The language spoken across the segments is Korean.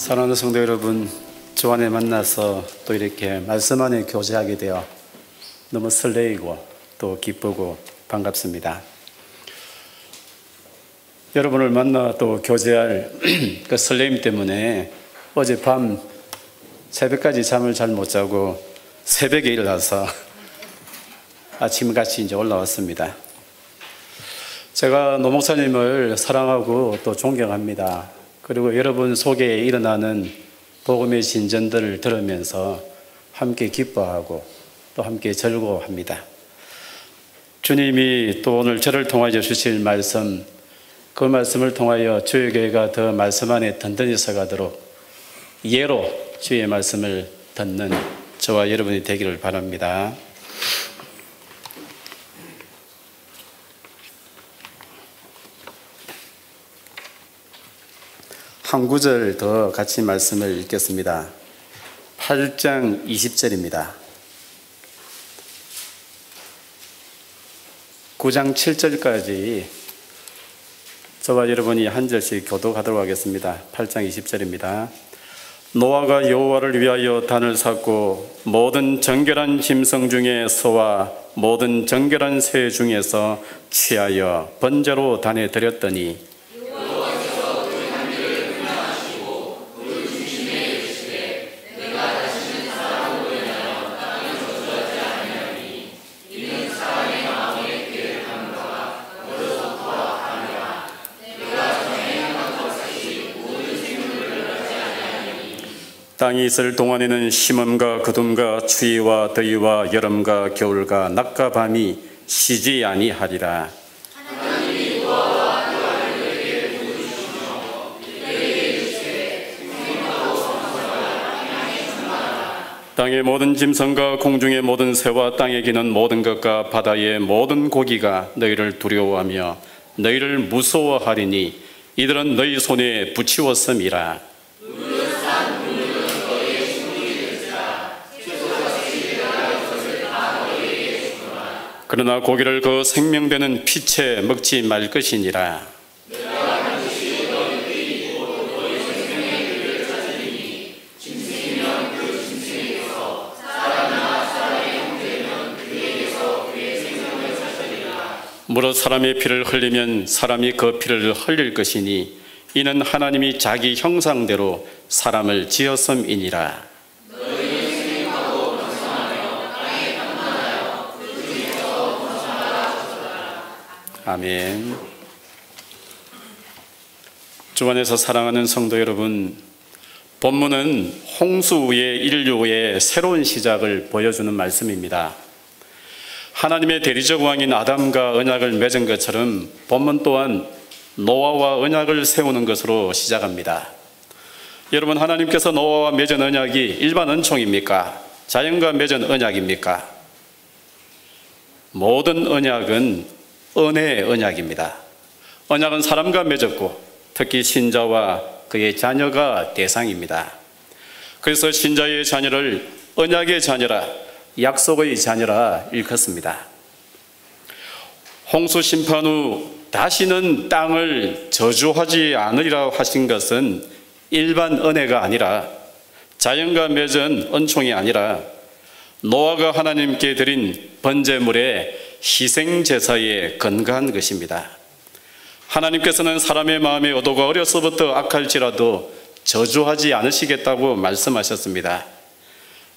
사랑하는 성도 여러분, 주 안에 만나서 또 이렇게 말씀 안에 교제하게 되어 너무 설레이고 또 기쁘고 반갑습니다. 여러분을 만나 또 교제할 그 설레임 때문에 어젯밤 새벽까지 잠을 잘 못 자고 새벽에 일어나서 아침같이 이제 올라왔습니다. 제가 노 목사님을 사랑하고 또 존경합니다. 그리고 여러분 속에 일어나는 복음의 진전들을 들으면서 함께 기뻐하고 또 함께 즐거워합니다. 주님이 또 오늘 저를 통하여 주실 말씀, 그 말씀을 통하여 주의 교회가 더 말씀 안에 든든히 서가도록 예로 주의 말씀을 듣는 저와 여러분이 되기를 바랍니다. 한 구절 더 같이 말씀을 읽겠습니다. 8장 20절입니다. 9장 7절까지 저와 여러분이 한 절씩 교독하도록 하겠습니다. 8장 20절입니다. 노아가 여호와를 위하여 단을 쌓고 모든 정결한 짐승 중에서와 모든 정결한 새 중에서 취하여 번제로 단에 드렸더니 땅이 있을 동안에는 심음과 거둠과 추위와 더위와 여름과 겨울과 낮과 밤이 쉬지 아니하리라. 하나님이 노아와 그의 아들에게 부르시며 그에게 이르시되 생명하고 성소하라 땅에 충만하라. 땅의 모든 짐승과 공중의 모든 새와 땅에 기는 모든 것과 바다의 모든 고기가 너희를 두려워하며 너희를 무서워하리니 이들은 너희 손에 붙이었음이라. 그러나 고기를 그 생명되는 피채 먹지 말 것이니라. 무릇 사람의 피를 흘리면 사람이 그 피를 흘릴 것이니 이는 하나님이 자기 형상대로 사람을 지었음이니라. 아멘. 주 안에서 사랑하는 성도 여러분, 본문은 홍수 후의 인류의 새로운 시작을 보여주는 말씀입니다. 하나님의 대리적 왕인 아담과 언약을 맺은 것처럼 본문 또한 노아와 언약을 세우는 것으로 시작합니다. 여러분, 하나님께서 노아와 맺은 언약이 일반 언총입니까? 자연과 맺은 언약입니까? 모든 언약은 은혜의 언약입니다. 언약은 사람과 맺었고 특히 신자와 그의 자녀가 대상입니다. 그래서 신자의 자녀를 언약의 자녀라, 약속의 자녀라 일컫습니다. 홍수 심판 후 다시는 땅을 저주하지 않으리라 하신 것은 일반 은혜가 아니라 자연과 맺은 언총이 아니라 노아가 하나님께 드린 번제물의 희생제사에 근거한 것입니다. 하나님께서는 사람의 마음의 의도가 어려서부터 악할지라도 저주하지 않으시겠다고 말씀하셨습니다.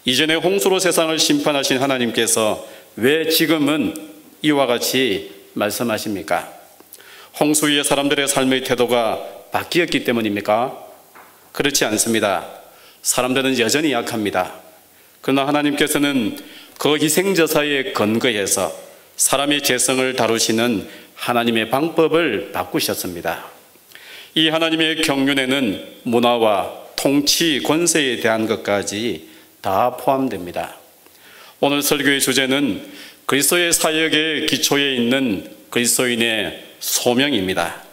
이전에 홍수로 세상을 심판하신 하나님께서 왜 지금은 이와 같이 말씀하십니까? 홍수 위에 사람들의 삶의 태도가 바뀌었기 때문입니까? 그렇지 않습니다. 사람들은 여전히 약합니다. 그러나 하나님께서는 그 희생제사에 근거해서 사람의 죄성을 다루시는 하나님의 방법을 바꾸셨습니다. 이 하나님의 경륜에는 문화와 통치, 권세에 대한 것까지 다 포함됩니다. 오늘 설교의 주제는 그리스도의 사역의 기초에 있는 그리스도인의 소명입니다.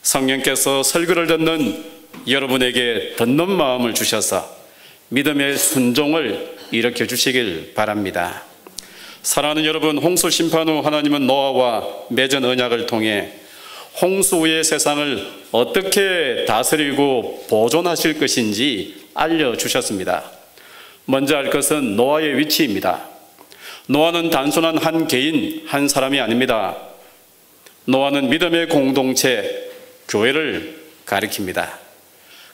성령께서 설교를 듣는 여러분에게 듣는 마음을 주셔서 믿음의 순종을 일으켜 주시길 바랍니다. 사랑하는 여러분, 홍수 심판 후 하나님은 노아와 맺은 언약을 통해 홍수 후의 세상을 어떻게 다스리고 보존하실 것인지 알려주셨습니다. 먼저 알 것은 노아의 위치입니다. 노아는 단순한 한 개인, 한 사람이 아닙니다. 노아는 믿음의 공동체, 교회를 가리킵니다.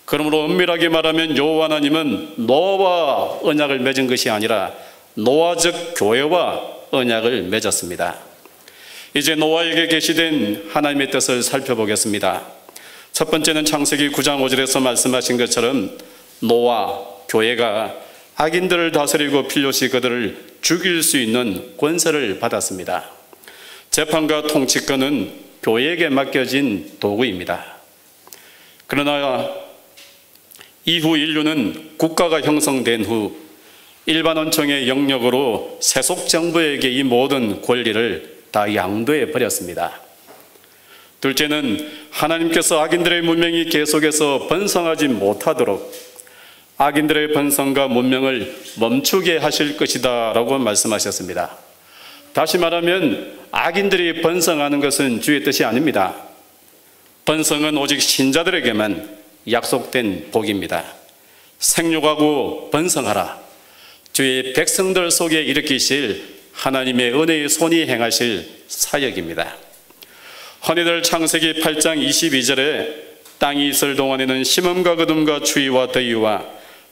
그러므로 엄밀하게 말하면 여호와 하나님은 노아와 언약을 맺은 것이 아니라 노아적 교회와 언약을 맺었습니다. 이제 노아에게 계시된 하나님의 뜻을 살펴보겠습니다. 첫 번째는 창세기 9장 5절에서 말씀하신 것처럼 노아, 교회가 악인들을 다스리고 필요시 그들을 죽일 수 있는 권세를 받았습니다. 재판과 통치권은 교회에게 맡겨진 도구입니다. 그러나 이후 인류는 국가가 형성된 후 일반 원청의 영역으로 세속 정부에게 이 모든 권리를 다 양도해 버렸습니다. 둘째는 하나님께서 악인들의 문명이 계속해서 번성하지 못하도록 악인들의 번성과 문명을 멈추게 하실 것이다 라고 말씀하셨습니다. 다시 말하면 악인들이 번성하는 것은 주의 뜻이 아닙니다. 번성은 오직 신자들에게만 약속된 복입니다. 생육하고 번성하라. 주의 백성들 속에 일으키실 하나님의 은혜의 손이 행하실 사역입니다. 흔히들 창세기 8장 22절에 땅이 있을 동안에는 심음과 거둠과 추위와 더위와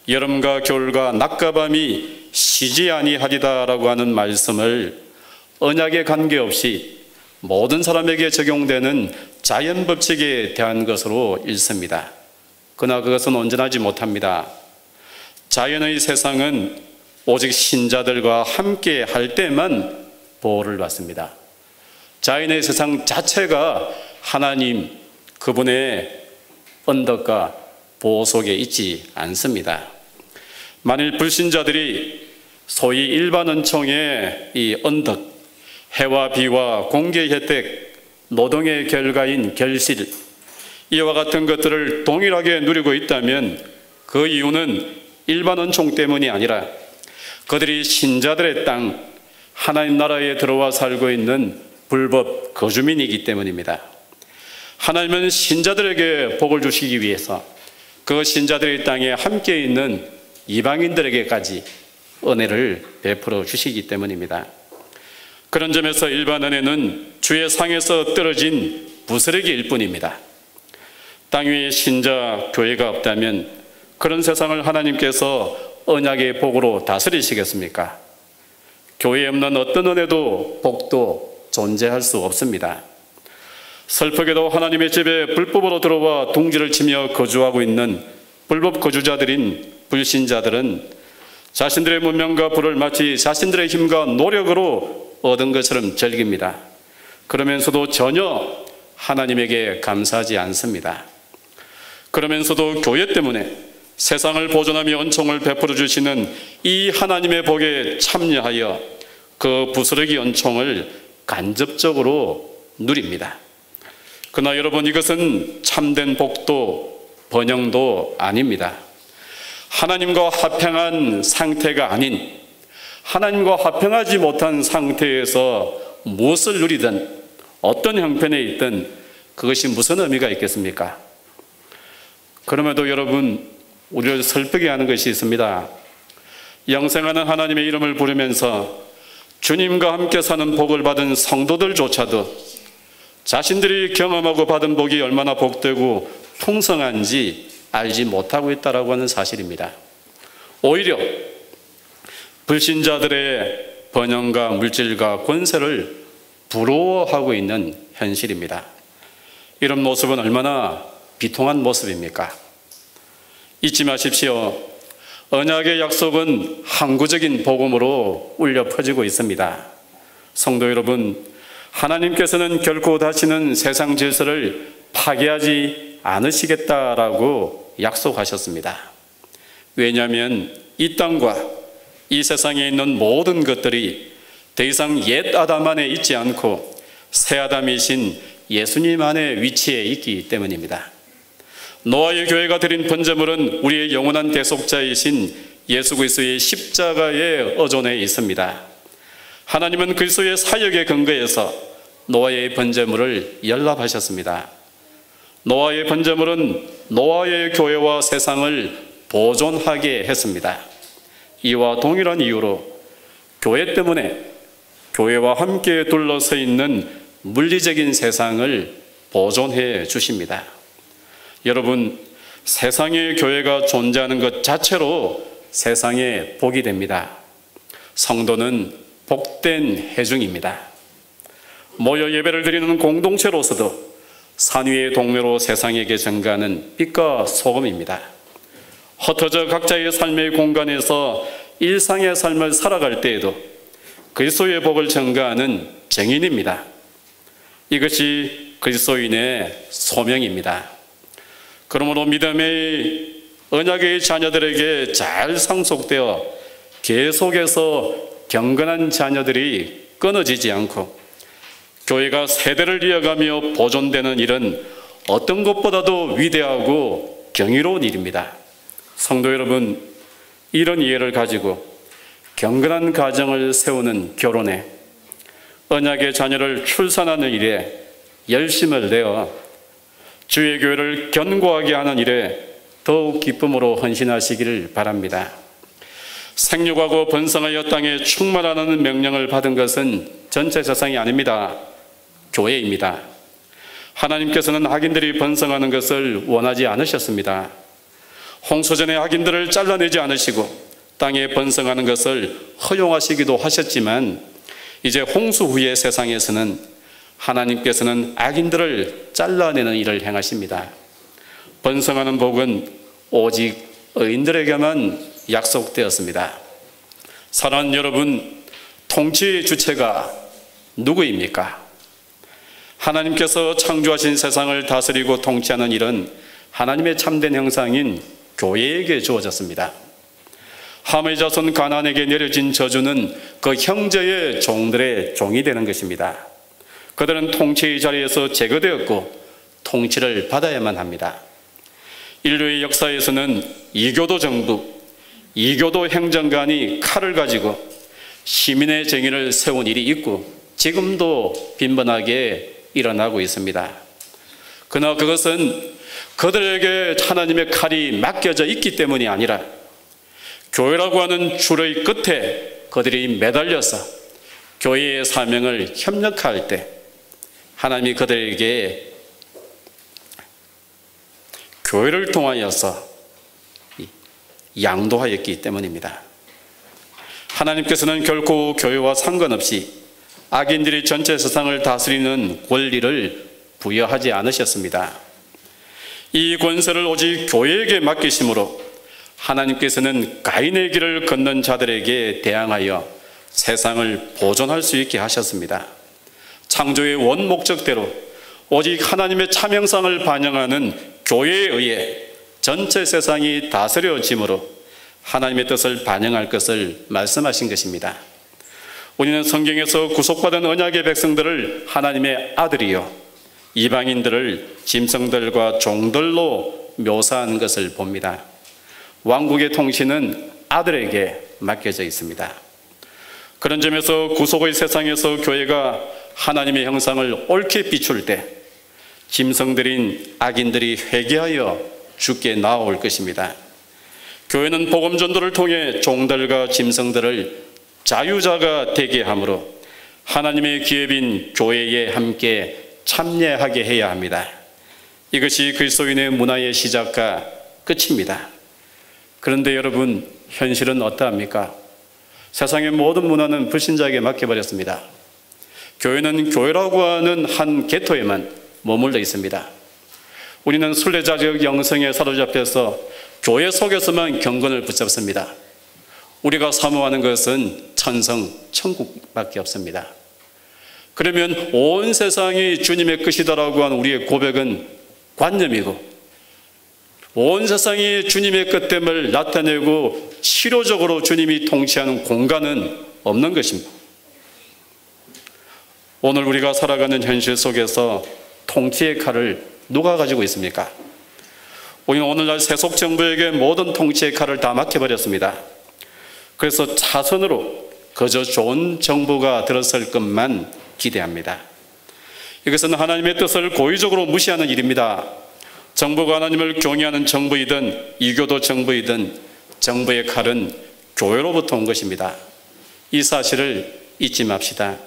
여름과 겨울과 낮과 밤이 쉬지 아니하리다 라고 하는 말씀을 언약에 관계없이 모든 사람에게 적용되는 자연법칙에 대한 것으로 읽습니다. 그러나 그것은 온전하지 못합니다. 자연의 세상은 오직 신자들과 함께 할 때만 보호를 받습니다. 자연의 세상 자체가 하나님 그분의 언덕과 보호 속에 있지 않습니다. 만일 불신자들이 소위 일반 원청의 이 언덕, 해와 비와 공개 혜택, 노동의 결과인 결실, 이와 같은 것들을 동일하게 누리고 있다면 그 이유는 일반 원청 때문이 아니라 그들이 신자들의 땅, 하나님 나라에 들어와 살고 있는 불법 거주민이기 때문입니다. 하나님은 신자들에게 복을 주시기 위해서 그 신자들의 땅에 함께 있는 이방인들에게까지 은혜를 베풀어 주시기 때문입니다. 그런 점에서 일반 은혜는 주의 상에서 떨어진 부스러기일 뿐입니다. 땅 위에 신자 교회가 없다면 그런 세상을 하나님께서 언약의 복으로 다스리시겠습니까? 교회에 없는 어떤 은혜도 복도 존재할 수 없습니다. 슬프게도 하나님의 집에 불법으로 들어와 둥지를 치며 거주하고 있는 불법 거주자들인 불신자들은 자신들의 문명과 부를 마치 자신들의 힘과 노력으로 얻은 것처럼 즐깁니다. 그러면서도 전혀 하나님에게 감사하지 않습니다. 그러면서도 교회 때문에 세상을 보존하며 은총을 베풀어 주시는 이 하나님의 복에 참여하여 그 부스러기 은총을 간접적으로 누립니다. 그러나 여러분, 이것은 참된 복도 번영도 아닙니다. 하나님과 화평한 상태가 아닌 하나님과 화평하지 못한 상태에서 무엇을 누리든 어떤 형편에 있든 그것이 무슨 의미가 있겠습니까? 그럼에도 여러분, 우리를 슬프게 하는 것이 있습니다. 영생하는 하나님의 이름을 부르면서 주님과 함께 사는 복을 받은 성도들조차도 자신들이 경험하고 받은 복이 얼마나 복되고 풍성한지 알지 못하고 있다고 하는 사실입니다. 오히려 불신자들의 번영과 물질과 권세를 부러워하고 있는 현실입니다. 이런 모습은 얼마나 비통한 모습입니까? 잊지 마십시오. 언약의 약속은 항구적인 복음으로 울려 퍼지고 있습니다. 성도 여러분, 하나님께서는 결코 다시는 세상 질서를 파괴하지 않으시겠다라고 약속하셨습니다. 왜냐하면 이 땅과 이 세상에 있는 모든 것들이 더 이상 옛 아담 안에 있지 않고 새 아담이신 예수님 안에 위치해 있기 때문입니다. 노아의 교회가 드린 번제물은 우리의 영원한 대속자이신 예수 그리스도의 십자가에 의존해 있습니다. 하나님은 그리스도의 사역에 근거해서 노아의 번제물을 연락하셨습니다. 노아의 번제물은 노아의 교회와 세상을 보존하게 했습니다. 이와 동일한 이유로 교회 때문에 교회와 함께 둘러서 있는 물리적인 세상을 보존해 주십니다. 여러분, 세상에 교회가 존재하는 것 자체로 세상에 복이 됩니다. 성도는 복된 회중입니다. 모여 예배를 드리는 공동체로서도 산 위의 동료로 세상에게 전가하는 빛과 소금입니다. 흩어져 각자의 삶의 공간에서 일상의 삶을 살아갈 때에도 그리스도의 복을 전가하는 증인입니다. 이것이 그리스도인의 소명입니다. 그러므로 믿음의 언약의 자녀들에게 잘 상속되어 계속해서 경건한 자녀들이 끊어지지 않고 교회가 세대를 이어가며 보존되는 일은 어떤 것보다도 위대하고 경이로운 일입니다. 성도 여러분, 이런 이해를 가지고 경건한 가정을 세우는 결혼에, 언약의 자녀를 출산하는 일에 열심을 내어 주의 교회를 견고하게 하는 일에 더욱 기쁨으로 헌신하시기를 바랍니다. 생육하고 번성하여 땅에 충만하라는 명령을 받은 것은 전체 세상이 아닙니다. 교회입니다. 하나님께서는 악인들이 번성하는 것을 원하지 않으셨습니다. 홍수전의 악인들을 잘라내지 않으시고 땅에 번성하는 것을 허용하시기도 하셨지만 이제 홍수 후의 세상에서는 하나님께서는 악인들을 잘라내는 일을 행하십니다. 번성하는 복은 오직 의인들에게만 약속되었습니다. 사랑하는 여러분, 통치의 주체가 누구입니까? 하나님께서 창조하신 세상을 다스리고 통치하는 일은 하나님의 참된 형상인 교회에게 주어졌습니다. 함의 자손 가나안에게 내려진 저주는 그 형제의 종들의 종이 되는 것입니다. 그들은 통치의 자리에서 제거되었고 통치를 받아야만 합니다. 인류의 역사에서는 이교도 정부, 이교도 행정관이 칼을 가지고 시민의 정의를 세운 일이 있고 지금도 빈번하게 일어나고 있습니다. 그러나 그것은 그들에게 하나님의 칼이 맡겨져 있기 때문이 아니라 교회라고 하는 줄의 끝에 그들이 매달려서 교회의 사명을 협력할 때 하나님이 그들에게 교회를 통하여서 양도하였기 때문입니다. 하나님께서는 결코 교회와 상관없이 악인들이 전체 세상을 다스리는 권리를 부여하지 않으셨습니다. 이 권세를 오직 교회에게 맡기심으로 하나님께서는 가인의 길을 걷는 자들에게 대항하여 세상을 보존할 수 있게 하셨습니다. 창조의 원 목적대로 오직 하나님의 참 형상을 반영하는 교회에 의해 전체 세상이 다스려짐으로 하나님의 뜻을 반영할 것을 말씀하신 것입니다. 우리는 성경에서 구속받은 언약의 백성들을 하나님의 아들이요 이방인들을 짐승들과 종들로 묘사한 것을 봅니다. 왕국의 통치는 아들에게 맡겨져 있습니다. 그런 점에서 구속의 세상에서 교회가 하나님의 형상을 옳게 비출 때 짐승들인 악인들이 회개하여 주께 나아올 것입니다. 교회는 복음 전도를 통해 종들과 짐승들을 자유자가 되게 하므로 하나님의 기업인 교회에 함께 참여하게 해야 합니다. 이것이 그리스도인의 문화의 시작과 끝입니다. 그런데 여러분, 현실은 어떠합니까? 세상의 모든 문화는 불신자에게 맡겨버렸습니다. 교회는 교회라고 하는 한 개토에만 머물러 있습니다. 우리는 순례자적 영성에 사로잡혀서 교회 속에서만 경건을 붙잡습니다. 우리가 사모하는 것은 천성, 천국밖에 없습니다. 그러면 온 세상이 주님의 끝이다라고 하는 우리의 고백은 관념이고 온 세상이 주님의 끝됨을 나타내고 실효적으로 주님이 통치하는 공간은 없는 것입니다. 오늘 우리가 살아가는 현실 속에서 통치의 칼을 누가 가지고 있습니까? 우리는 오늘날 세속 정부에게 모든 통치의 칼을 다 맡겨버렸습니다. 그래서 차선으로 그저 좋은 정부가 들어설 것만 기대합니다. 이것은 하나님의 뜻을 고의적으로 무시하는 일입니다. 정부가 하나님을 경외하는 정부이든 이교도 정부이든 정부의 칼은 교회로부터 온 것입니다. 이 사실을 잊지 맙시다.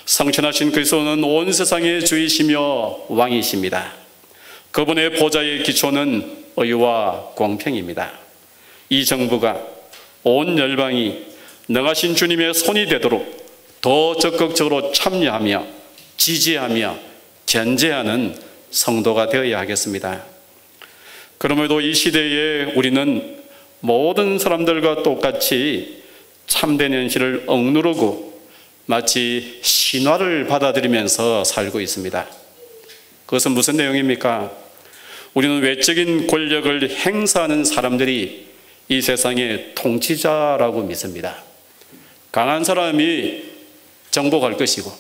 성천하신 그리스도는 온 세상의 주이시며 왕이십니다. 그분의 보좌의 기초는 의와 공평입니다. 이 정부가 온 열방이 능하신 주님의 손이 되도록 더 적극적으로 참여하며 지지하며 견제하는 성도가 되어야 하겠습니다. 그럼에도 이 시대에 우리는 모든 사람들과 똑같이 참된 현실을 억누르고 마치 신화를 받아들이면서 살고 있습니다. 그것은 무슨 내용입니까? 우리는 외적인 권력을 행사하는 사람들이 이 세상의 통치자라고 믿습니다. 강한 사람이 정복할 것이고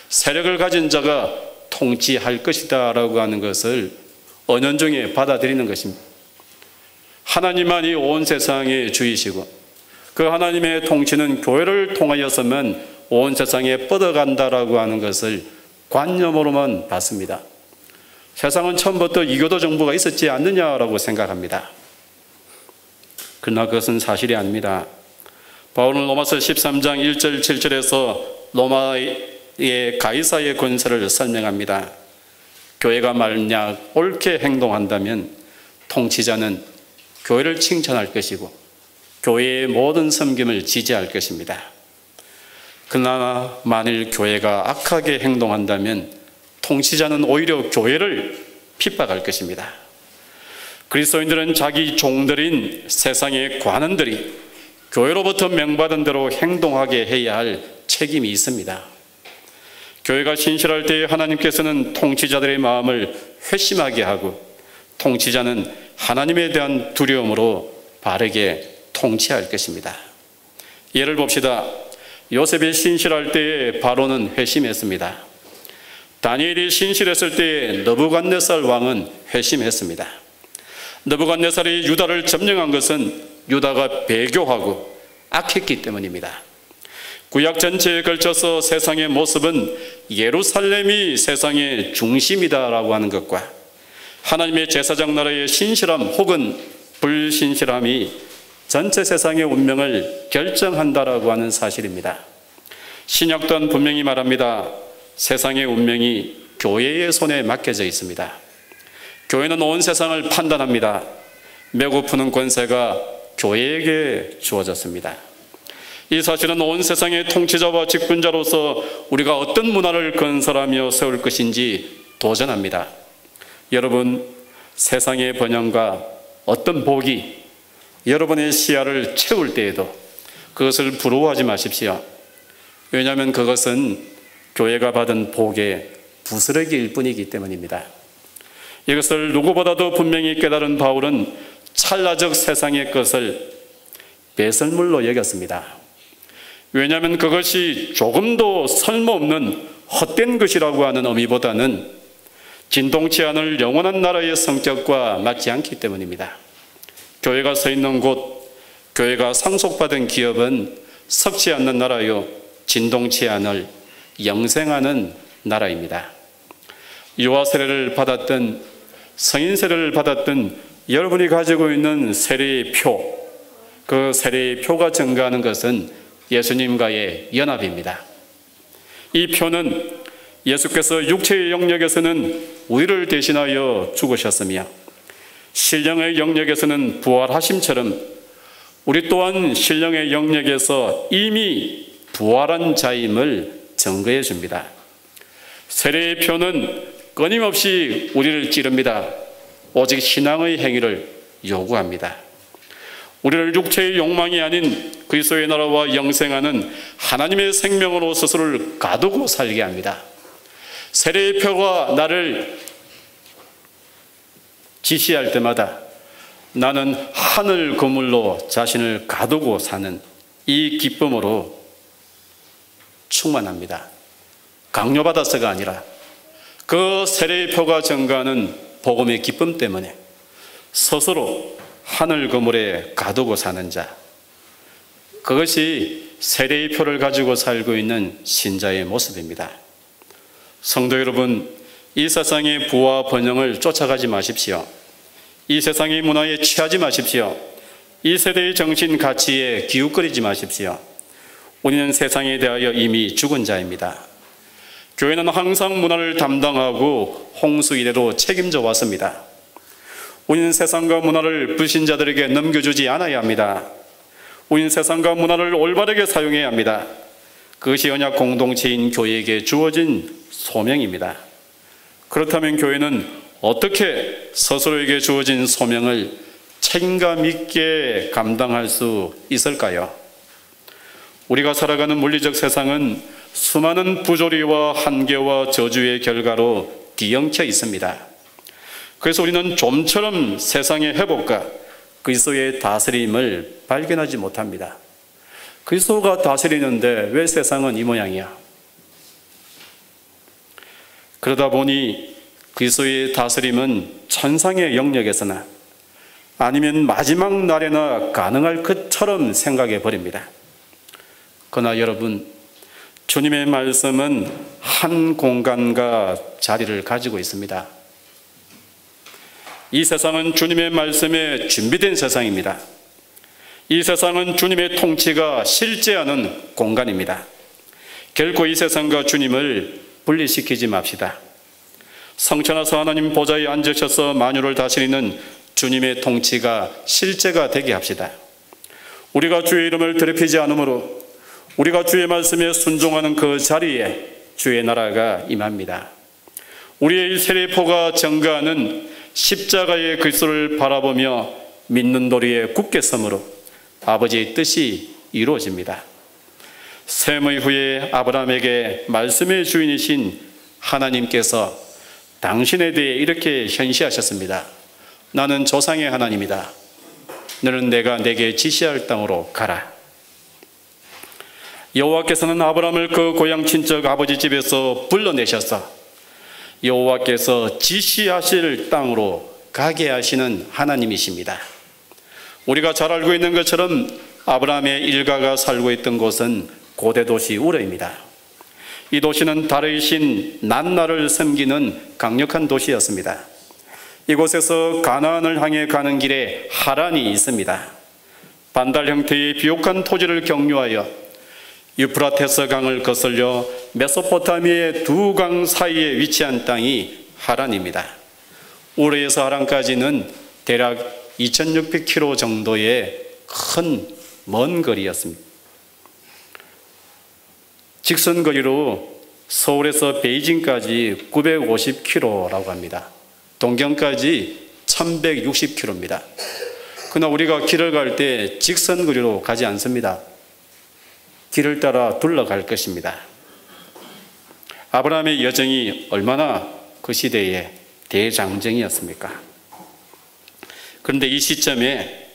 세력을 가진 자가 통치할 것이다 라고 하는 것을 은연중에 받아들이는 것입니다. 하나님만이 온 세상의 주이시고 그 하나님의 통치는 교회를 통하여서만 온 세상에 뻗어간다라고 하는 것을 관념으로만 봤습니다. 세상은 처음부터 이교도 정부가 있었지 않느냐라고 생각합니다. 그러나 그것은 사실이 아닙니다. 바울은 로마서 13장 1절 7절에서 로마의 가이사의 권세를 설명합니다. 교회가 만약 옳게 행동한다면 통치자는 교회를 칭찬할 것이고 교회의 모든 섬김을 지지할 것입니다. 그러나 만일 교회가 악하게 행동한다면 통치자는 오히려 교회를 핍박할 것입니다. 그리스도인들은 자기 종들인 세상의 관원들이 교회로부터 명받은 대로 행동하게 해야 할 책임이 있습니다. 교회가 신실할 때 하나님께서는 통치자들의 마음을 회심하게 하고 통치자는 하나님에 대한 두려움으로 바르게 통치할 것입니다. 예를 봅시다. 요셉이 신실할 때에 바로는 회심했습니다. 다니엘이 신실했을 때에 느부갓네살 왕은 회심했습니다. 느부갓네살이 유다를 점령한 것은 유다가 배교하고 악했기 때문입니다. 구약 전체에 걸쳐서 세상의 모습은 예루살렘이 세상의 중심이다라고 하는 것과 하나님의 제사장 나라의 신실함 혹은 불신실함이 전체 세상의 운명을 결정한다라고 하는 사실입니다. 신약 또한 분명히 말합니다. 세상의 운명이 교회의 손에 맡겨져 있습니다. 교회는 온 세상을 판단합니다. 매고 푸는 권세가 교회에게 주어졌습니다. 이 사실은 온 세상의 통치자와 직분자로서 우리가 어떤 문화를 건설하며 세울 것인지 도전합니다. 여러분, 세상의 번영과 어떤 복이 여러분의 시야를 채울 때에도 그것을 부러워하지 마십시오. 왜냐하면 그것은 교회가 받은 복의 부스러기일 뿐이기 때문입니다. 이것을 누구보다도 분명히 깨달은 바울은 찰나적 세상의 것을 배설물로 여겼습니다. 왜냐하면 그것이 조금도 쓸모없는 헛된 것이라고 하는 의미보다는 진동치 않을 영원한 나라의 성격과 맞지 않기 때문입니다. 교회가 서 있는 곳, 교회가 상속받은 기업은 썩지 않는 나라요 진동치 않을 영생하는 나라입니다. 유아 세례를 받았든 성인 세례를 받았든 여러분이 가지고 있는 세례의 표, 그 세례의 표가 증가하는 것은 예수님과의 연합입니다. 이 표는 예수께서 육체의 영역에서는 우리를 대신하여 죽으셨으며 신령의 영역에서는 부활하심처럼 우리 또한 신령의 영역에서 이미 부활한 자임을 증거해 줍니다. 세례의 표는 끊임없이 우리를 찌릅니다. 오직 신앙의 행위를 요구합니다. 우리를 육체의 욕망이 아닌 그리스도의 나라와 영생하는 하나님의 생명으로 스스로를 가두고 살게 합니다. 세례의 표가 나를 지시할 때마다 나는 하늘 그물로 자신을 가두고 사는 이 기쁨으로 충만합니다. 강요받아서가 아니라 그 세례의 표가 증가하는 복음의 기쁨 때문에 스스로 하늘 그물에 가두고 사는 자, 그것이 세례의 표를 가지고 살고 있는 신자의 모습입니다. 성도 여러분, 이 세상의 부와 번영을 쫓아가지 마십시오. 이 세상의 문화에 취하지 마십시오. 이 세대의 정신 가치에 기웃거리지 마십시오. 우리는 세상에 대하여 이미 죽은 자입니다. 교회는 항상 문화를 담당하고 홍수 이래로 책임져 왔습니다. 우리는 세상과 문화를 불신자들에게 넘겨주지 않아야 합니다. 우리는 세상과 문화를 올바르게 사용해야 합니다. 그것이 언약 공동체인 교회에게 주어진 소명입니다. 그렇다면 교회는 어떻게 스스로에게 주어진 소명을 책임감 있게 감당할 수 있을까요? 우리가 살아가는 물리적 세상은 수많은 부조리와 한계와 저주의 결과로 뒤엉켜 있습니다. 그래서 우리는 좀처럼 세상의 회복과 그리스도의 다스림을 발견하지 못합니다. 그리스도가 다스리는데 왜 세상은 이 모양이야? 그러다 보니 그리스도의 다스림은 천상의 영역에서나 아니면 마지막 날에나 가능할 것처럼 생각해 버립니다. 그러나 여러분, 주님의 말씀은 한 공간과 자리를 가지고 있습니다. 이 세상은 주님의 말씀에 준비된 세상입니다. 이 세상은 주님의 통치가 실제하는 공간입니다. 결코 이 세상과 주님을 분리시키지 맙시다. 성천하서 하나님 보좌에 앉으셔서 만유를 다스리는 주님의 통치가 실제가 되게 합시다. 우리가 주의 이름을 더럽히지 않으므로 우리가 주의 말씀에 순종하는 그 자리에 주의 나라가 임합니다. 우리의 세례포가 증거하는 십자가의 그리스도를 바라보며 믿는 도리에 굳게 서므로 아버지의 뜻이 이루어집니다. 셈의 후에 아브라함에게 말씀의 주인이신 하나님께서 당신에 대해 이렇게 현시하셨습니다. 나는 조상의 하나님이다. 너는 내가 내게 지시할 땅으로 가라. 여호와께서는 아브라함을 그 고향 친척 아버지 집에서 불러내셔서 여호와께서 지시하실 땅으로 가게 하시는 하나님이십니다. 우리가 잘 알고 있는 것처럼 아브라함의 일가가 살고 있던 곳은 고대 도시 우르입니다. 이 도시는 달의 신 난나를 섬기는 강력한 도시였습니다. 이곳에서 가나안을 향해 가는 길에 하란이 있습니다. 반달 형태의 비옥한 토지를 경유하여 유프라테스 강을 거슬려 메소포타미아의 두 강 사이에 위치한 땅이 하란입니다. 우르에서 하란까지는 대략 2600km 정도의 큰 먼 거리였습니다. 직선 거리로 서울에서 베이징까지 950km라고 합니다. 동경까지 1160km입니다. 그러나 우리가 길을 갈 때 직선 거리로 가지 않습니다. 길을 따라 둘러갈 것입니다. 아브라함의 여정이 얼마나 그 시대의 대장정이었습니까? 그런데 이 시점에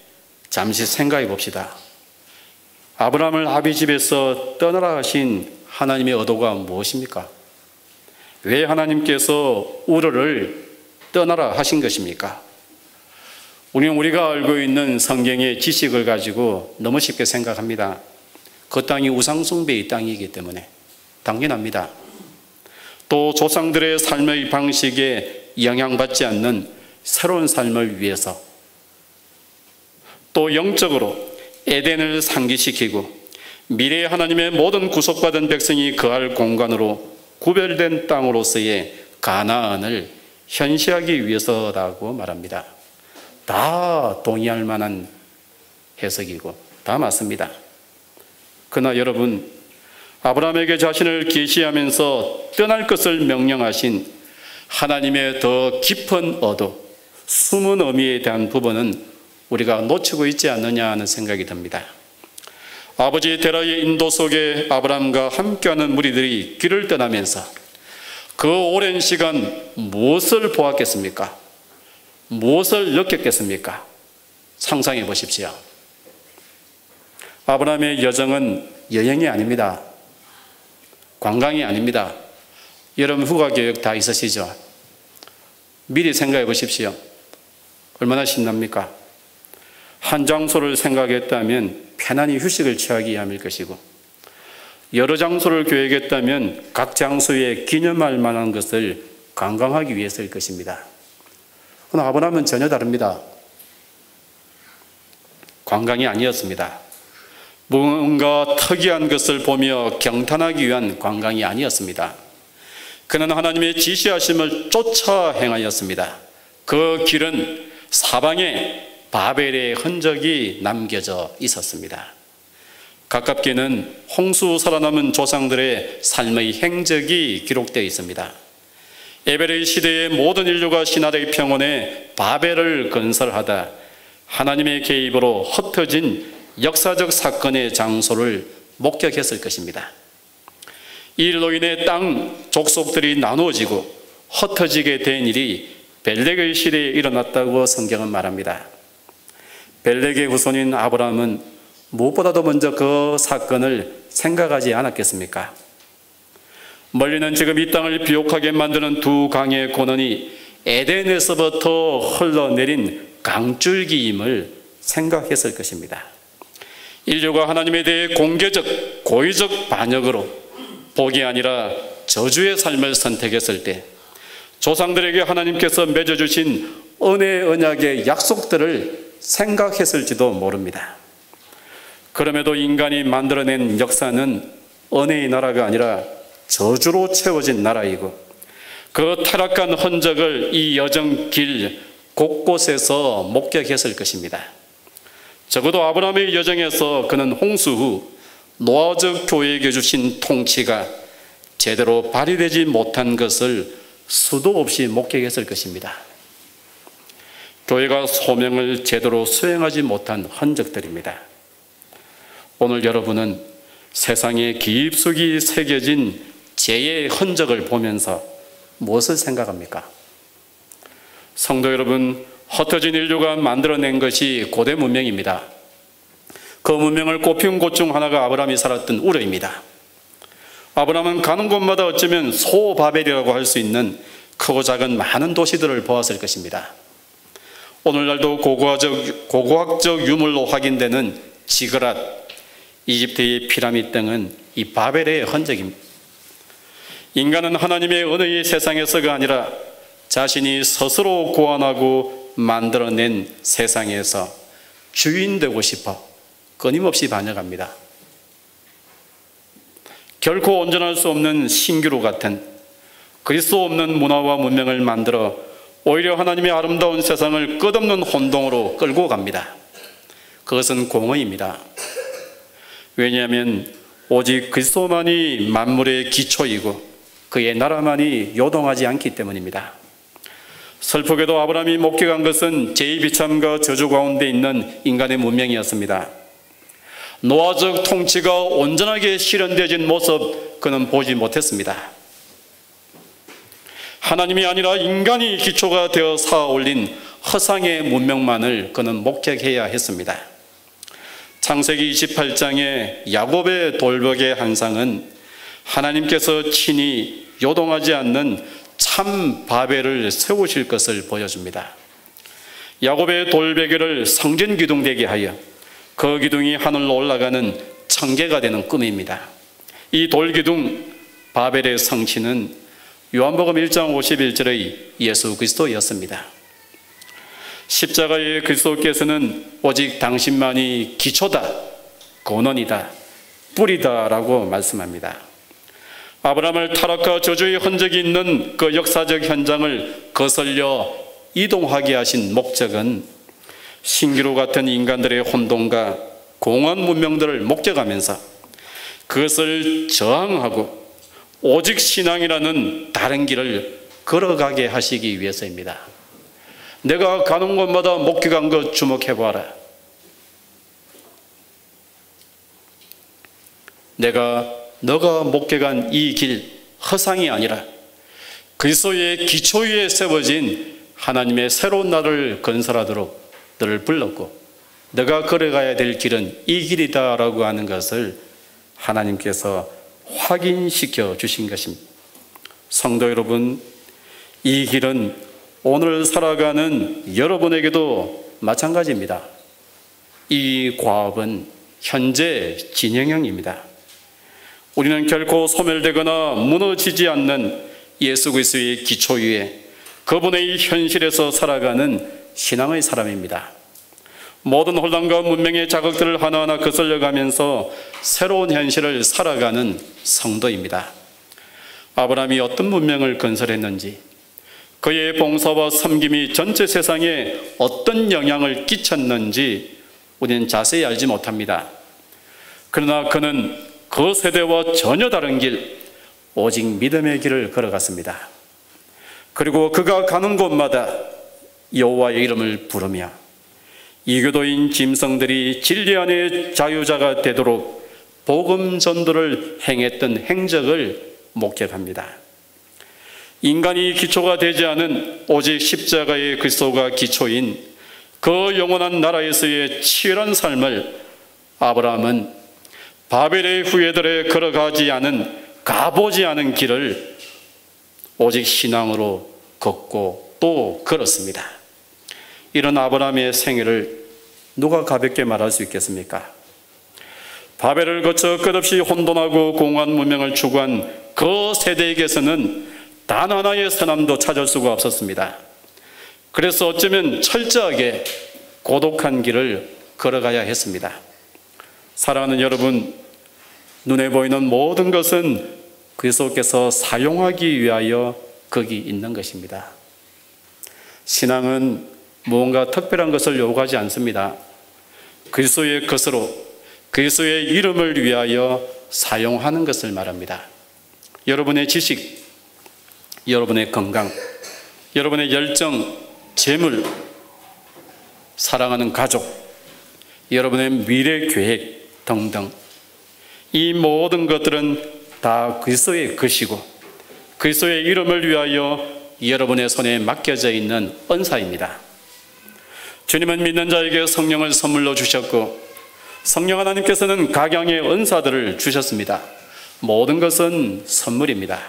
잠시 생각해 봅시다. 아브라함을 아비 집에서 떠나라 하신 하나님의 의도가 무엇입니까? 왜 하나님께서 우르를 떠나라 하신 것입니까? 우리는 우리가 알고 있는 성경의 지식을 가지고 너무 쉽게 생각합니다. 그 땅이 우상숭배의 땅이기 때문에 당연합니다. 또 조상들의 삶의 방식에 영향받지 않는 새로운 삶을 위해서, 또 영적으로 에덴을 상기시키고 미래의 하나님의 모든 구속받은 백성이 거할 공간으로 구별된 땅으로서의 가나안을 현시하기 위해서라고 말합니다. 다 동의할 만한 해석이고 다 맞습니다. 그러나 여러분, 아브라함에게 자신을 계시하면서 떠날 것을 명령하신 하나님의 더 깊은 의도, 숨은 의미에 대한 부분은 우리가 놓치고 있지 않느냐 하는 생각이 듭니다. 아버지 데라의 인도 속에 아브라함과 함께하는 무리들이 길을 떠나면서 그 오랜 시간 무엇을 보았겠습니까? 무엇을 느꼈겠습니까? 상상해 보십시오. 아브라함의 여정은 여행이 아닙니다. 관광이 아닙니다. 여러분 휴가계획 다 있으시죠? 미리 생각해 보십시오. 얼마나 신납니까? 한 장소를 생각했다면 편안히 휴식을 취하기 위함일 것이고, 여러 장소를 계획했다면 각 장소에 기념할 만한 것을 관광하기 위해서일 것입니다. 그러나 아브라함은 전혀 다릅니다. 관광이 아니었습니다. 뭔가 특이한 것을 보며 경탄하기 위한 관광이 아니었습니다. 그는 하나님의 지시하심을 쫓아 행하였습니다. 그 길은 사방에 바벨의 흔적이 남겨져 있었습니다. 가깝게는 홍수 살아남은 조상들의 삶의 행적이 기록되어 있습니다. 에벨의 시대의 모든 인류가 신화의 평원에 바벨을 건설하다 하나님의 개입으로 흩어진 역사적 사건의 장소를 목격했을 것입니다. 이 일로 인해 땅 족속들이 나누어지고 흩어지게 된 일이 벨렉의 시대에 일어났다고 성경은 말합니다. 벨렉의 후손인 아브라함은 무엇보다도 먼저 그 사건을 생각하지 않았겠습니까? 멀리는 지금 이 땅을 비옥하게 만드는 두 강의 권원이 에덴에서부터 흘러내린 강줄기임을 생각했을 것입니다. 인류가 하나님에 대해 공개적, 고의적 반역으로 복이 아니라 저주의 삶을 선택했을 때 조상들에게 하나님께서 맺어주신 은혜 언약의 약속들을 생각했을지도 모릅니다. 그럼에도 인간이 만들어낸 역사는 은혜의 나라가 아니라 저주로 채워진 나라이고 그 타락한 흔적을 이 여정길 곳곳에서 목격했을 것입니다. 적어도 아브라함의 여정에서 그는 홍수 후 노아적 교회에게 주신 통치가 제대로 발휘되지 못한 것을 수도 없이 목격했을 것입니다. 교회가 소명을 제대로 수행하지 못한 흔적들입니다. 오늘 여러분은 세상에 깊숙이 새겨진 죄의 흔적을 보면서 무엇을 생각합니까? 성도 여러분, 흩어진 인류가 만들어낸 것이 고대 문명입니다. 그 문명을 꽃피운 곳 중 하나가 아브라함이 살았던 우르입니다. 아브라함은 가는 곳마다 어쩌면 소바벨이라고 할 수 있는 크고 작은 많은 도시들을 보았을 것입니다. 오늘날도 고고학적 유물로 확인되는 지그랏, 이집트의 피라미드 등은 이 바벨의 흔적입니다. 인간은 하나님의 은혜의 세상에서가 아니라 자신이 스스로 고안하고 만들어낸 세상에서 주인 되고 싶어 끊임없이 반역합니다. 결코 온전할 수 없는 신기루 같은 그리스도 없는 문화와 문명을 만들어 오히려 하나님의 아름다운 세상을 끝없는 혼동으로 끌고 갑니다. 그것은 공의입니다. 왜냐하면 오직 그리스도만이 만물의 기초이고 그의 나라만이 요동하지 않기 때문입니다. 슬프게도 아브라함이 목격한 것은 죄의 비참과 저주 가운데 있는 인간의 문명이었습니다. 노아적 통치가 온전하게 실현되어진 모습 그는 보지 못했습니다. 하나님이 아니라 인간이 기초가 되어 쌓아 올린 허상의 문명만을 그는 목격해야 했습니다. 창세기 28장의 야곱의 돌벽의 한 상은 하나님께서 친히 요동하지 않는 참 바벨을 세우실 것을 보여줍니다. 야곱의 돌베개를 성전 기둥 되게 하여 그 기둥이 하늘로 올라가는 천계가 되는 꿈입니다. 이 돌기둥 바벨의 성취는 요한복음 1장 51절의 예수 그리스도였습니다. 십자가의 그리스도께서는 오직 당신만이 기초다, 근원이다, 뿌리다 라고 말씀합니다. 아브라함을 타락과 저주의 흔적이 있는 그 역사적 현장을 거슬려 이동하게 하신 목적은 신기루 같은 인간들의 혼돈과 공허한 문명들을 목격하면서 그것을 저항하고 오직 신앙이라는 다른 길을 걸어가게 하시기 위해서입니다. 내가 가는 곳마다 목격한 것 주목해봐라. 너가 목격한 이 길 허상이 아니라 그리스도의 기초 위에 세워진 하나님의 새로운 나라를 건설하도록 너를 불렀고 너가 걸어가야 될 길은 이 길이다라고 하는 것을 하나님께서 확인시켜 주신 것입니다. 성도 여러분, 이 길은 오늘 살아가는 여러분에게도 마찬가지입니다. 이 과업은 현재 진행형입니다. 우리는 결코 소멸되거나 무너지지 않는 예수 그리스도의 기초 위에 그분의 현실에서 살아가는 신앙의 사람입니다. 모든 혼란과 문명의 자극들을 하나하나 거슬려가면서 새로운 현실을 살아가는 성도입니다. 아브라함이 어떤 문명을 건설했는지, 그의 봉사와 섬김이 전체 세상에 어떤 영향을 끼쳤는지 우리는 자세히 알지 못합니다. 그러나 그는 그 세대와 전혀 다른 길, 오직 믿음의 길을 걸어갔습니다. 그리고 그가 가는 곳마다 여호와의 이름을 부르며 이교도인 짐승들이 진리 안의 자유자가 되도록 복음 전도를 행했던 행적을 목격합니다. 인간이 기초가 되지 않은 오직 십자가의 그리스도가 기초인 그 영원한 나라에서의 치열한 삶을 아브라함은 바벨의 후예들에 걸어가지 않은, 가보지 않은 길을 오직 신앙으로 걷고 또 걸었습니다. 이런 아브라함의 생애를 누가 가볍게 말할 수 있겠습니까? 바벨을 거쳐 끝없이 혼돈하고 공허한 문명을 추구한 그 세대에게서는 단 하나의 선함도 찾을 수가 없었습니다. 그래서 어쩌면 철저하게 고독한 길을 걸어가야 했습니다. 사랑하는 여러분, 눈에 보이는 모든 것은 그리스도께서 사용하기 위하여 거기 있는 것입니다. 신앙은 무언가 특별한 것을 요구하지 않습니다. 그리스도의 것으로 그리스도의 이름을 위하여 사용하는 것을 말합니다. 여러분의 지식, 여러분의 건강, 여러분의 열정, 재물, 사랑하는 가족, 여러분의 미래 계획 등등, 이 모든 것들은 다 그리스도의 것이고 그리스도의 이름을 위하여 여러분의 손에 맡겨져 있는 은사입니다. 주님은 믿는 자에게 성령을 선물로 주셨고 성령 하나님께서는 각양의 은사들을 주셨습니다. 모든 것은 선물입니다.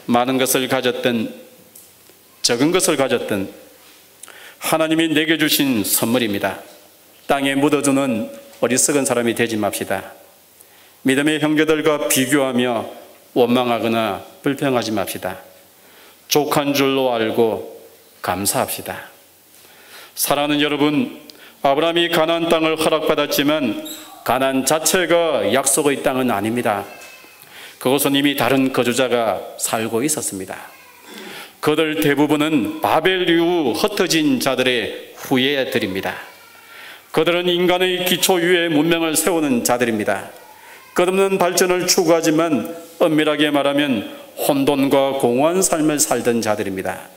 많은 것을 가졌든 적은 것을 가졌든 하나님이 내게 주신 선물입니다. 땅에 묻어두는 어리석은 사람이 되지 맙시다. 믿음의 형제들과 비교하며 원망하거나 불평하지 맙시다. 족한 줄로 알고 감사합시다. 사랑하는 여러분, 아브라함이 가나안 땅을 허락받았지만 가나안 자체가 약속의 땅은 아닙니다. 그곳은 이미 다른 거주자가 살고 있었습니다. 그들 대부분은 바벨 이후 흩어진 자들의 후예들입니다. 그들은 인간의 기초 위에 문명을 세우는 자들입니다. 끝없는 발전을 추구하지만 엄밀하게 말하면 혼돈과 공허한 삶을 살던 자들입니다.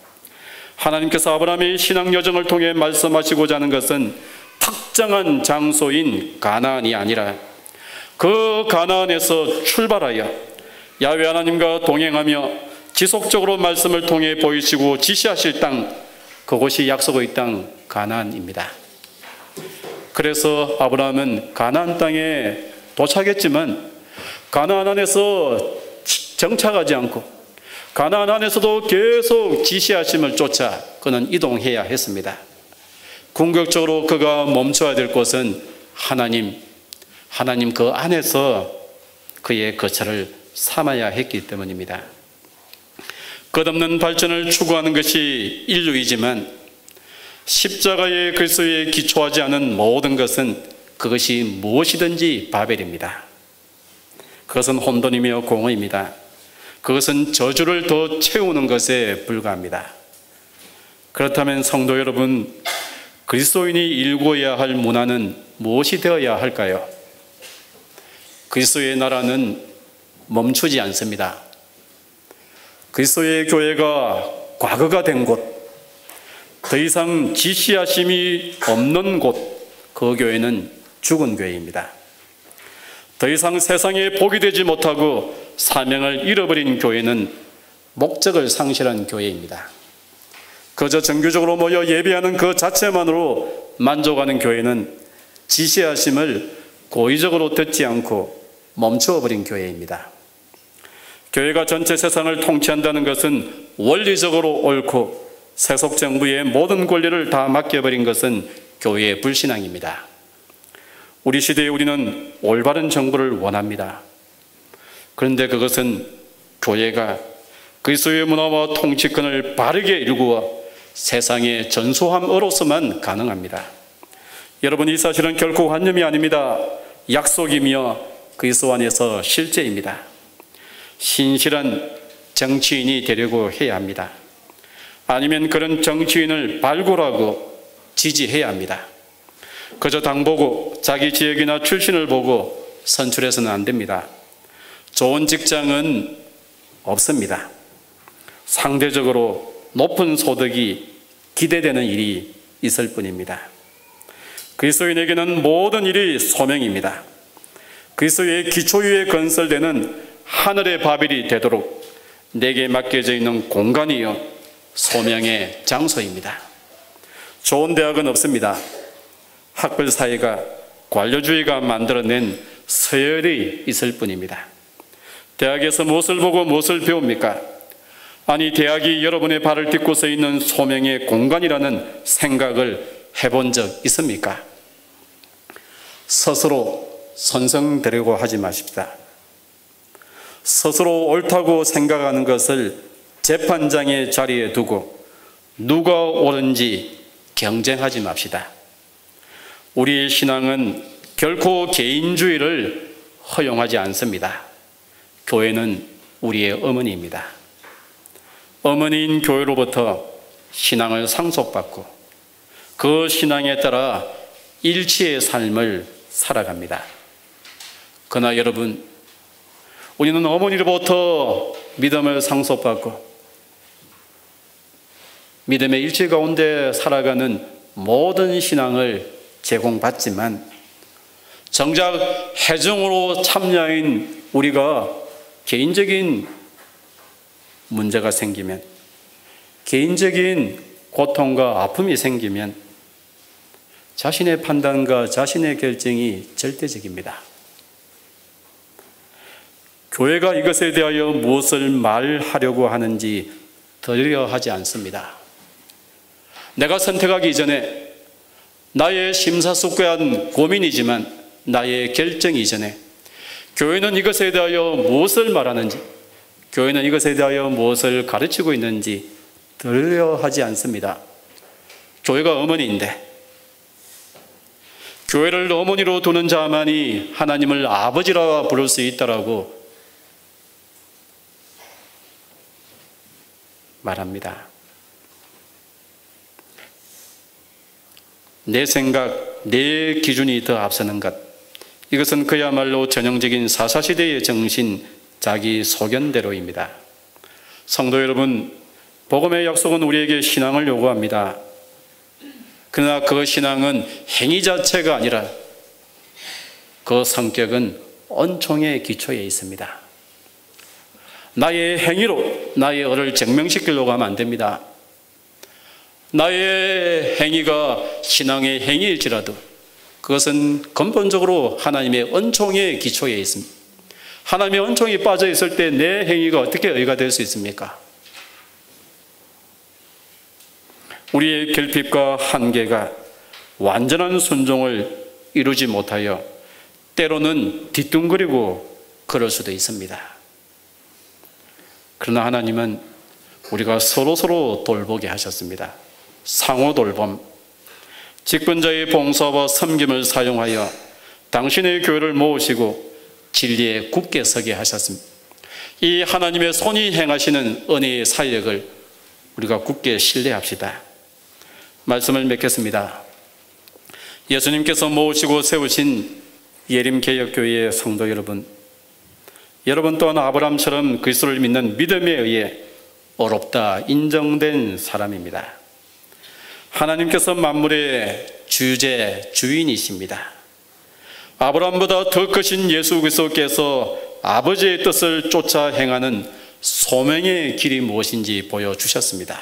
하나님께서 아브라함의 신앙 여정을 통해 말씀하시고자 하는 것은 특정한 장소인 가나안이 아니라 그 가나안에서 출발하여 야훼 하나님과 동행하며 지속적으로 말씀을 통해 보이시고 지시하실 땅, 그곳이 약속의 땅 가나안입니다. 그래서 아브라함은 가나안 땅에 도착했지만 가나안 안에서 정착하지 않고 가나안 안에서도 계속 지시하심을 쫓아 그는 이동해야 했습니다. 궁극적으로 그가 멈춰야 될 곳은 하나님 그 안에서 그의 거처를 삼아야 했기 때문입니다. 끝없는 발전을 추구하는 것이 인류이지만 십자가의 그리스도에 기초하지 않은 모든 것은 그것이 무엇이든지 바벨입니다. 그것은 혼돈이며 공허입니다. 그것은 저주를 더 채우는 것에 불과합니다. 그렇다면 성도 여러분, 그리스도인이 일구어야 할 문화는 무엇이 되어야 할까요? 그리스도의 나라는 멈추지 않습니다. 그리스도의 교회가 과거가 된 곳, 더 이상 지시하심이 없는 곳, 그 교회는 죽은 교회입니다. 더 이상 세상에 복이 되지 못하고 사명을 잃어버린 교회는 목적을 상실한 교회입니다. 그저 정규적으로 모여 예배하는 그 자체만으로 만족하는 교회는 지시하심을 고의적으로 듣지 않고 멈추어버린 교회입니다. 교회가 전체 세상을 통치한다는 것은 원리적으로 옳고 세속 정부의 모든 권리를 다 맡겨버린 것은 교회의 불신앙입니다. 우리 시대에 우리는 올바른 정부를 원합니다. 그런데 그것은 교회가 그리스도의 문화와 통치권을 바르게 일구어 세상에 전수함으로서만 가능합니다. 여러분, 이 사실은 결코 관념이 아닙니다. 약속이며 그리스도 안에서 실제입니다. 신실한 정치인이 되려고 해야 합니다. 아니면 그런 정치인을 발굴하고 지지해야 합니다. 그저 당 보고 자기 지역이나 출신을 보고 선출해서는 안 됩니다. 좋은 직장은 없습니다. 상대적으로 높은 소득이 기대되는 일이 있을 뿐입니다. 그리스도인에게는 모든 일이 소명입니다. 그리스도의 기초 위에 건설되는 하늘의 바벨이 되도록 내게 맡겨져 있는 공간이요 소명의 장소입니다. 좋은 대학은 없습니다. 학벌 사회가 관료주의가 만들어낸 서열이 있을 뿐입니다. 대학에서 무엇을 보고 무엇을 배웁니까? 아니, 대학이 여러분의 발을 딛고 서 있는 소명의 공간이라는 생각을 해본 적 있습니까? 스스로 선성되려고 하지 마십시다. 스스로 옳다고 생각하는 것을 재판장의 자리에 두고 누가 옳은지 경쟁하지 맙시다. 우리의 신앙은 결코 개인주의를 허용하지 않습니다. 교회는 우리의 어머니입니다. 어머니인 교회로부터 신앙을 상속받고 그 신앙에 따라 일치의 삶을 살아갑니다. 그러나 여러분, 우리는 어머니로부터 믿음을 상속받고 믿음의 일치 가운데 살아가는 모든 신앙을 제공받지만 정작 회중으로 참여인 우리가 개인적인 문제가 생기면, 개인적인 고통과 아픔이 생기면 자신의 판단과 자신의 결정이 절대적입니다. 교회가 이것에 대하여 무엇을 말하려고 하는지 들으려 하지 않습니다. 내가 선택하기 이전에 나의 심사숙고한 고민이지만 나의 결정 이전에 교회는 이것에 대하여 무엇을 말하는지, 교회는 이것에 대하여 무엇을 가르치고 있는지 들으려 하지 않습니다. 교회가 어머니인데 교회를 어머니로 두는 자만이 하나님을 아버지라 부를 수 있다라고 말합니다. 내 생각, 내 기준이 더 앞서는 것, 이것은 그야말로 전형적인 사사시대의 정신, 자기 소견대로입니다. 성도 여러분, 복음의 약속은 우리에게 신앙을 요구합니다. 그러나 그 신앙은 행위 자체가 아니라 그 성격은 은총의 기초에 있습니다. 나의 행위로 나의 의를 증명시키려고 하면 안 됩니다. 나의 행위가 신앙의 행위일지라도 그것은 근본적으로 하나님의 은총의 기초에 있습니다. 하나님의 은총이 빠져 있을 때 내 행위가 어떻게 의가 될 수 있습니까? 우리의 결핍과 한계가 완전한 순종을 이루지 못하여 때로는 뒤뚱거리고 그럴 수도 있습니다. 그러나 하나님은 우리가 서로 돌보게 하셨습니다. 상호 돌봄, 직분자의 봉사와 섬김을 사용하여 당신의 교회를 모으시고 진리에 굳게 서게 하셨습니다. 이 하나님의 손이 행하시는 은혜의 사역을 우리가 굳게 신뢰합시다. 말씀을 맺겠습니다. 예수님께서 모으시고 세우신 예림개혁교회의 성도 여러분, 여러분 또한 아브라함처럼 그리스도를 믿는 믿음에 의해 어렵다 인정된 사람입니다. 하나님께서 만물의 주제, 주인이십니다. 아브라함보다 더 크신 예수 그리스도께서 아버지의 뜻을 쫓아 행하는 소명의 길이 무엇인지 보여주셨습니다.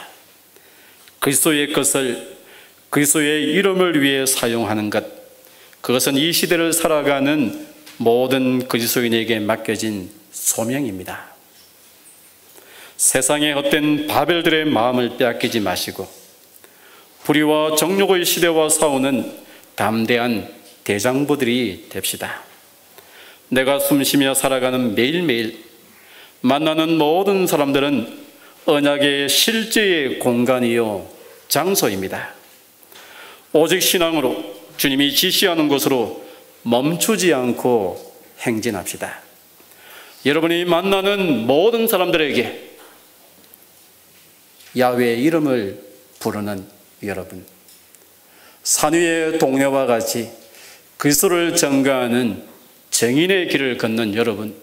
그리스도의 것을, 그리스도의 이름을 위해 사용하는 것, 그것은 이 시대를 살아가는 모든 그리스도인에게 맡겨진 소명입니다. 세상의 헛된 바벨들의 마음을 빼앗기지 마시고 불의와 정욕의 시대와 싸우는 담대한 대장부들이 됩시다. 내가 숨쉬며 살아가는 매일매일 만나는 모든 사람들은 언약의 실제의 공간이요 장소입니다. 오직 신앙으로 주님이 지시하는 곳으로 멈추지 않고 행진합시다. 여러분이 만나는 모든 사람들에게 야훼의 이름을 부르는 여러분, 산 위의 동네와 같이 그리스도를 전가하는 정인의 길을 걷는 여러분,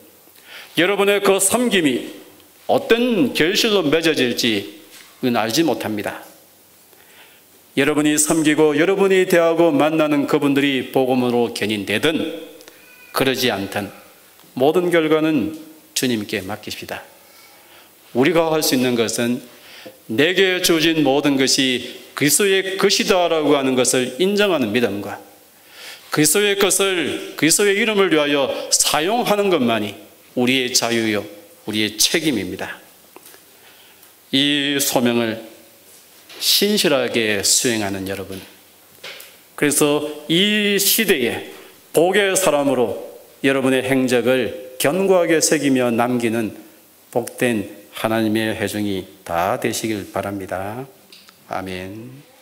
여러분의 그 섬김이 어떤 결실로 맺어질지는 알지 못합니다. 여러분이 섬기고 여러분이 대하고 만나는 그분들이 복음으로 견인되든 그러지 않든 모든 결과는 주님께 맡깁시다. 우리가 할 수 있는 것은 내게 주어진 모든 것이 그리스도의 것이다라고 하는 것을 인정하는 믿음과 그리스도의 것을 그리스도의 이름을 위하여 사용하는 것만이 우리의 자유요 우리의 책임입니다. 이 소명을 신실하게 수행하는 여러분, 그래서 이 시대에 복의 사람으로 여러분의 행적을 견고하게 새기며 남기는 복된 하나님의 회중이 다 되시길 바랍니다. 아멘.